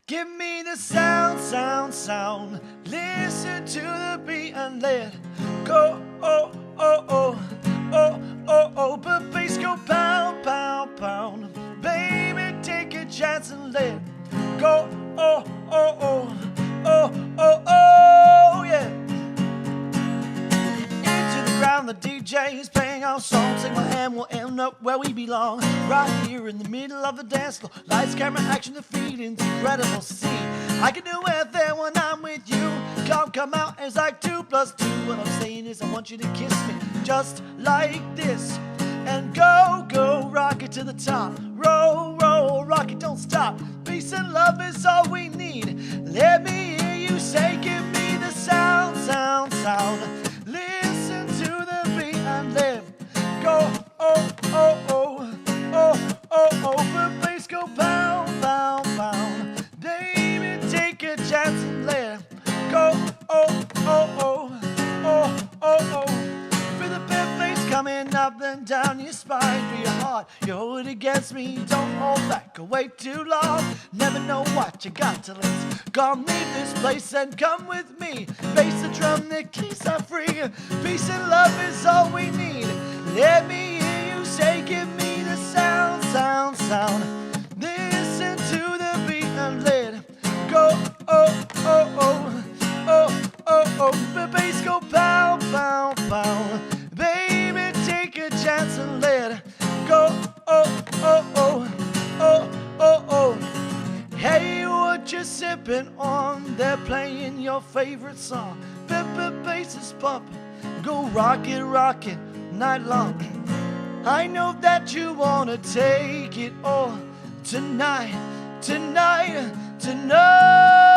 Give me the sound, sound, sound. Listen to the beat and let go. Oh, oh, oh, oh, oh, oh. But bass go pound, pound, pound. Baby, take a chance and let go. Oh, oh, oh, oh, oh, oh, yeah. The DJ's playing our songs, sing my hand, we'll end up where we belong. Right here in the middle of the dance floor. Lights, camera, action, the feeling's incredible. See, I can do anything when I'm with you. Come out, it's like 2 + 2. What I'm saying is I want you to kiss me just like this. And go, go, rock it to the top. Roll, roll, rock it, don't stop. Peace and love is all we need. Let me hear you say, give me the sound, sound, sound. Listen to the beat and let go. Oh, oh, oh, oh, oh, oh. But bass go pound, pound, pound. Baby, take a chance and let go. Oh, oh, oh, oh, oh, oh. Feel the big bass coming up and down your spine. Feel your heart, you hold it against me. Don't hold back or wait too long. Never know what you got to lose. Come leave this place and come with me. Bass the drum, the keys are free. Peace and love is all we need. Let me hear you say, give me the sound, sound, sound. Listen to the beat and let go. Oh, oh, oh, oh, oh, oh. The bass go pound, pound, pound. Baby, take a chance and let go. Oh, oh, oh, oh, oh, oh. Hey, what you sipping on? They're playing your favorite song. Pepper bass is pumping. Go rock it night long. I know that you wanna take it all tonight, tonight, tonight.